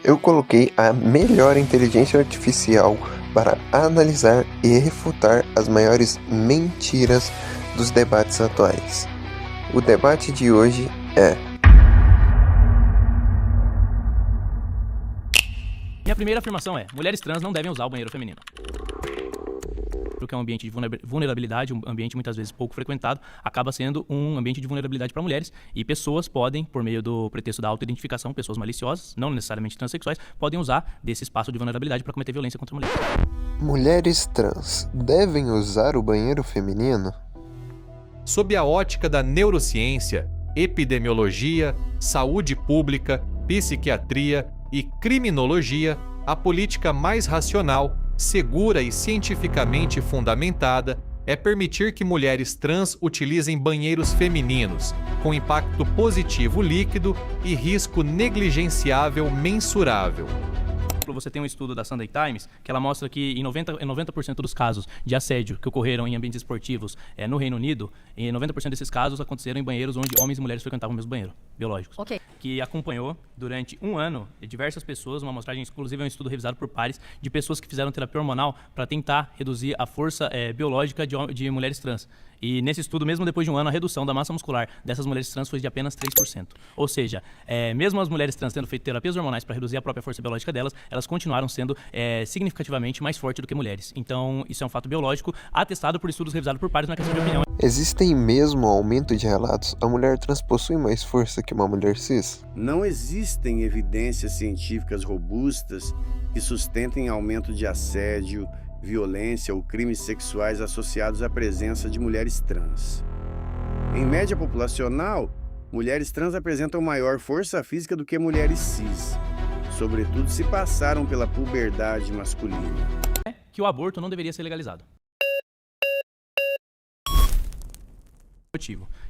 Eu coloquei a melhor inteligência artificial para analisar e refutar as maiores mentiras dos debates atuais. O debate de hoje é: Minha primeira afirmação é: mulheres trans não devem usar o banheiro feminino. Porque é um ambiente de vulnerabilidade, um ambiente muitas vezes pouco frequentado, acaba sendo um ambiente de vulnerabilidade para mulheres, e pessoas podem, por meio do pretexto da autoidentificação, pessoas maliciosas, não necessariamente transexuais, podem usar desse espaço de vulnerabilidade para cometer violência contra mulheres. mulheres trans devem usar o banheiro feminino? Sob a ótica da neurociência, epidemiologia, saúde pública, psiquiatria e criminologia, a política mais racional, segura e cientificamente fundamentada é permitir que mulheres trans utilizem banheiros femininos, com impacto positivo líquido e risco negligenciável mensurável. Você tem um estudo da Sunday Times que ela mostra que em 90% dos casos de assédio que ocorreram em ambientes esportivos no Reino Unido, em 90% desses casos aconteceram em banheiros onde homens e mulheres frequentavam o mesmo banheiro, biológicos. Ok. Que acompanhou durante um ano diversas pessoas, uma amostragem exclusiva, um estudo revisado por pares de pessoas que fizeram terapia hormonal para tentar reduzir a força biológica de mulheres trans. E nesse estudo, mesmo depois de um ano, a redução da massa muscular dessas mulheres trans foi de apenas 3%. Ou seja, mesmo as mulheres trans tendo feito terapias hormonais para reduzir a própria força biológica delas, elas continuaram sendo significativamente mais fortes do que mulheres. Então, isso é um fato biológico, atestado por estudos revisados por pares, na questão de opinião. Existem mesmo aumento de relatos? A mulher trans possui mais força que uma mulher cis? Não existem evidências científicas robustas que sustentem aumento de assédio, violência ou crimes sexuais associados à presença de mulheres trans. Em média populacional, mulheres trans apresentam maior força física do que mulheres cis, sobretudo se passaram pela puberdade masculina. Que o aborto não deveria ser legalizado.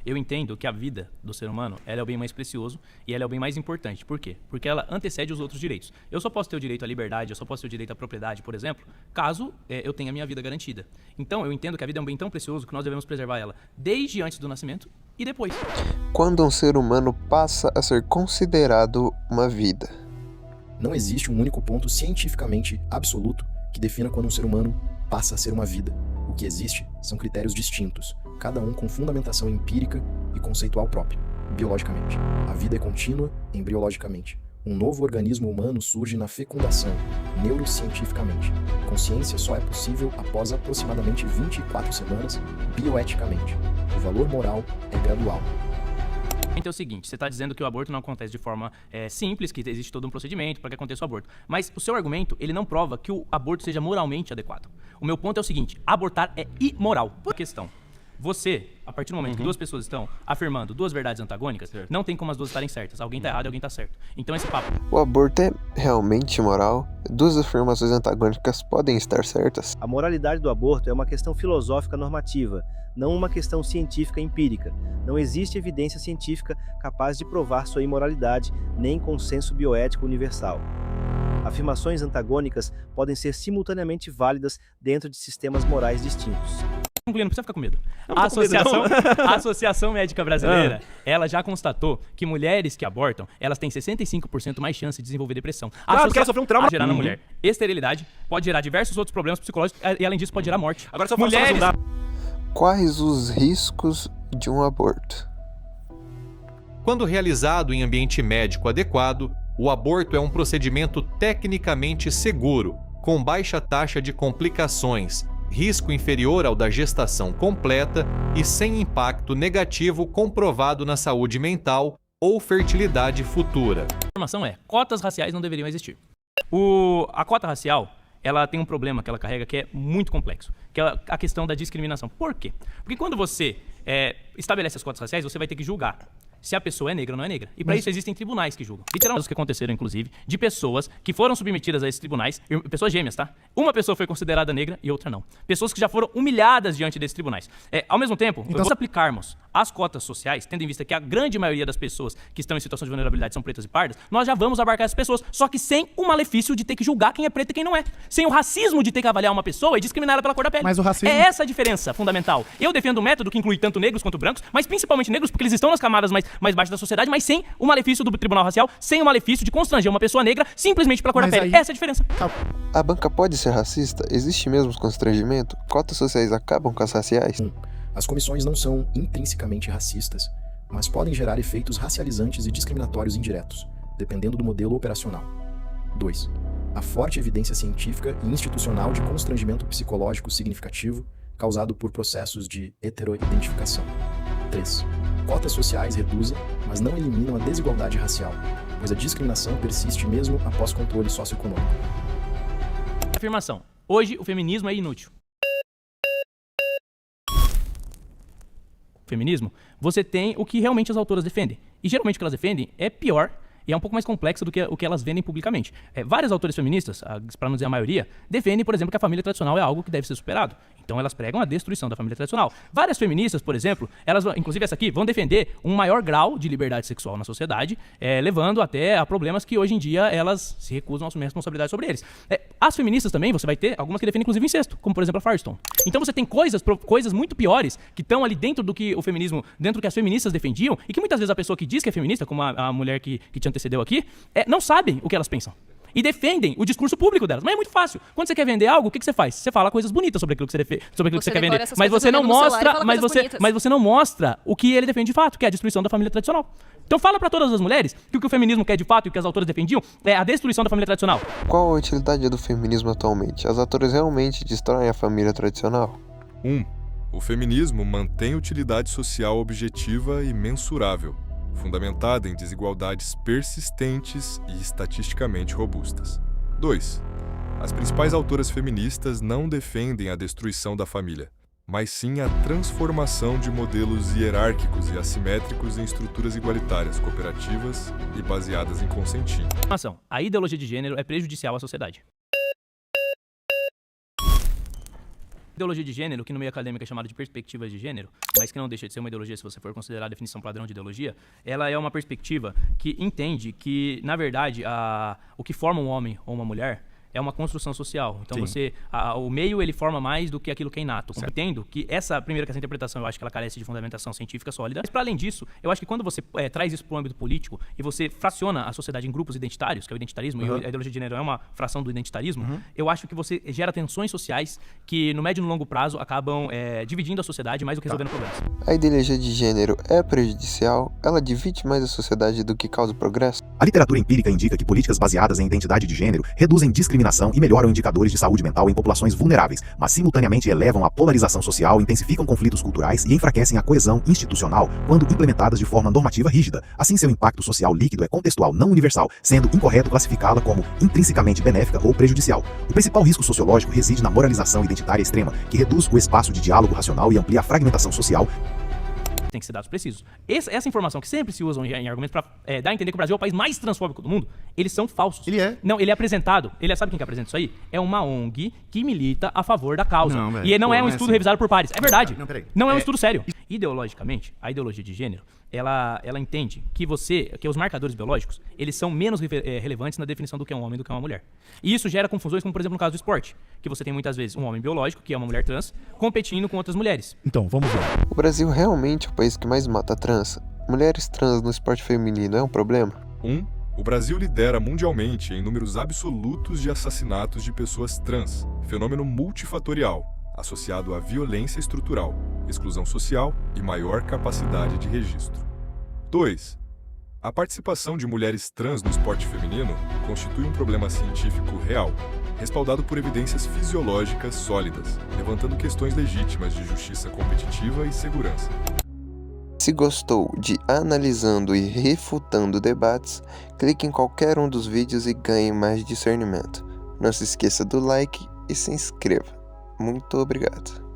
Eu entendo que a vida do ser humano ela é o bem mais precioso e ela é o bem mais importante. Por quê? Porque ela antecede os outros direitos. Eu só posso ter o direito à liberdade, eu só posso ter o direito à propriedade, por exemplo, caso eu tenha a minha vida garantida. Então, eu entendo que a vida é um bem tão precioso que nós devemos preservar ela desde antes do nascimento e depois. Quando um ser humano passa a ser considerado uma vida? Não existe um único ponto cientificamente absoluto que defina quando um ser humano passa a ser uma vida. O que existe são critérios distintos, cada um com fundamentação empírica e conceitual própria, biologicamente. A vida é contínua embriologicamente. Um novo organismo humano surge na fecundação, neurocientificamente. Consciência só é possível após aproximadamente 24 semanas, bioeticamente. O valor moral é gradual. Então é o seguinte, você está dizendo que o aborto não acontece de forma simples, que existe todo um procedimento para que aconteça o aborto. Mas o seu argumento, ele não prova que o aborto seja moralmente adequado. O meu ponto é o seguinte: abortar é imoral. Por questão? Você, a partir do momento que duas pessoas estão afirmando duas verdades antagônicas, não tem como as duas estarem certas. Alguém está errado e alguém está certo. Então esse papo... O aborto é realmente moral? Duas afirmações antagônicas podem estar certas? A moralidade do aborto é uma questão filosófica normativa, não uma questão científica empírica. Não existe evidência científica capaz de provar sua imoralidade, nem consenso bioético universal. Afirmações antagônicas podem ser simultaneamente válidas dentro de sistemas morais distintos. Concluindo, não precisa ficar com medo. A Associação Médica Brasileira, ela já constatou que mulheres que abortam, elas têm 65% mais chance de desenvolver depressão. Porque ela sofreu um trauma. Gerar na mulher. Esterilidade pode gerar diversos outros problemas psicológicos e, além disso, pode gerar morte. Agora só mulheres... Quais os riscos de um aborto? Quando realizado em ambiente médico adequado, o aborto é um procedimento tecnicamente seguro, com baixa taxa de complicações, risco inferior ao da gestação completa e sem impacto negativo comprovado na saúde mental ou fertilidade futura. A informação é: cotas raciais não deveriam existir. A cota racial, ela tem um problema que ela carrega que é muito complexo, que é a questão da discriminação. Por quê? Porque quando você estabelece as cotas raciais, você vai ter que julgar se a pessoa é negra ou não é negra. E para isso existem tribunais que julgam. Literalmente, os que aconteceram, inclusive, de pessoas que foram submetidas a esses tribunais, pessoas gêmeas, tá? Uma pessoa foi considerada negra e outra não. Pessoas que já foram humilhadas diante desses tribunais. Ao mesmo tempo, se nós aplicarmos as cotas sociais, tendo em vista que a grande maioria das pessoas que estão em situação de vulnerabilidade são pretas e pardas, nós já vamos abarcar essas pessoas, só que sem o malefício de ter que julgar quem é preto e quem não é. Sem o racismo de ter que avaliar uma pessoa e discriminar ela pela cor da pele. Mas o racismo... É essa a diferença fundamental. Eu defendo um método que inclui tanto negros quanto brancos, mas principalmente negros, porque eles estão nas camadas mais baixas da sociedade, mas sem o malefício do tribunal racial, sem o malefício de constranger uma pessoa negra simplesmente pela cor da pele. Essa é a diferença. A banca pode ser racista? Existe mesmo constrangimento? Cotas sociais acabam com as raciais? As comissões não são intrinsecamente racistas, mas podem gerar efeitos racializantes e discriminatórios indiretos, dependendo do modelo operacional. 2. A forte evidência científica e institucional de constrangimento psicológico significativo causado por processos de heteroidentificação. 3. Cotas sociais reduzem, mas não eliminam a desigualdade racial, pois a discriminação persiste mesmo após controle socioeconômico. Afirmação. Hoje o feminismo é inútil. Feminismo, você tem o que realmente as autoras defendem. E geralmente o que elas defendem é pior e é um pouco mais complexo do que o que elas vendem publicamente. Várias autoras feministas, para não dizer a maioria, defendem, por exemplo, que a família tradicional é algo que deve ser superado. Então elas pregam a destruição da família tradicional. Várias feministas, por exemplo, elas, inclusive essa aqui, vão defender um maior grau de liberdade sexual na sociedade, levando até a problemas que hoje em dia elas se recusam a assumir responsabilidade sobre eles. As feministas também, você vai ter algumas que defendem inclusive incesto, como por exemplo a Firestone. Então você tem coisas muito piores que estão ali dentro do que o feminismo, dentro do que as feministas defendiam, e que muitas vezes a pessoa que diz que é feminista, como a mulher que te antecedeu aqui, não sabem o que elas pensam. E defendem o discurso público delas. Mas é muito fácil. Quando você quer vender algo, o que você faz? Você fala coisas bonitas sobre aquilo que você quer vender. Mas você não mostra, mas você não mostra o que ele defende de fato, que é a destruição da família tradicional. Então fala pra todas as mulheres que o que o feminismo quer de fato e o que as autoras defendiam é a destruição da família tradicional. Qual a utilidade do feminismo atualmente? As autoras realmente destroem a família tradicional? 1. O feminismo mantém utilidade social objetiva e mensurável, fundamentada em desigualdades persistentes e estatisticamente robustas. 2. As principais autoras feministas não defendem a destruição da família, mas sim a transformação de modelos hierárquicos e assimétricos em estruturas igualitárias, cooperativas e baseadas em consentimento. A ideologia de gênero é prejudicial à sociedade. Ideologia de gênero, que no meio acadêmico é chamada de perspectiva de gênero, mas que não deixa de ser uma ideologia se você for considerar a definição padrão de ideologia, ela é uma perspectiva que entende que, na verdade, o que forma um homem ou uma mulher é uma construção social. Então o meio ele forma mais do que aquilo que é inato. Entendo que essa interpretação, eu acho que ela carece de fundamentação científica sólida. Mas para além disso, eu acho que quando você traz isso para o âmbito político e você fraciona a sociedade em grupos identitários, que é o identitarismo, e a ideologia de gênero é uma fração do identitarismo, eu acho que você gera tensões sociais que no médio e no longo prazo acabam dividindo a sociedade mais do que resolvendo problemas. A ideologia de gênero é prejudicial? Ela divide mais a sociedade do que causa progresso? A literatura empírica indica que políticas baseadas em identidade de gênero reduzem discriminação e melhoram indicadores de saúde mental em populações vulneráveis, mas simultaneamente elevam a polarização social, intensificam conflitos culturais e enfraquecem a coesão institucional quando implementadas de forma normativa rígida. Assim, seu impacto social líquido é contextual, não universal, sendo incorreto classificá-la como intrinsecamente benéfica ou prejudicial. O principal risco sociológico reside na moralização identitária extrema, que reduz o espaço de diálogo racional e amplia a fragmentação social. Tem que ser dados precisos. Essa informação que sempre se usam em argumentos para dar a entender que o Brasil é o país mais transfóbico do mundo, eles são falsos. Ele é? Não, ele é apresentado. Sabe quem que apresenta isso aí? É uma ONG que milita a favor da causa. Não, e não é um estudo revisado por pares. É verdade. Não, peraí. Não é um estudo sério. Ideologicamente, a ideologia de gênero, ela entende que os marcadores biológicos, eles são menos relevantes na definição do que é um homem do que é uma mulher. E isso gera confusões, como por exemplo no caso do esporte, que você tem muitas vezes um homem biológico, que é uma mulher trans, competindo com outras mulheres. Então, vamos ver. O Brasil realmente é o país que mais mata trans? Mulheres trans no esporte feminino é um problema? 1. O Brasil lidera mundialmente em números absolutos de assassinatos de pessoas trans, fenômeno multifatorial, associado à violência estrutural, exclusão social e maior capacidade de registro. 2. A participação de mulheres trans no esporte feminino constitui um problema científico real, respaldado por evidências fisiológicas sólidas, levantando questões legítimas de justiça competitiva e segurança. Se gostou de Analisando e Refutando Debates, clique em qualquer um dos vídeos e ganhe mais discernimento. Não se esqueça do like e se inscreva. Muito obrigado.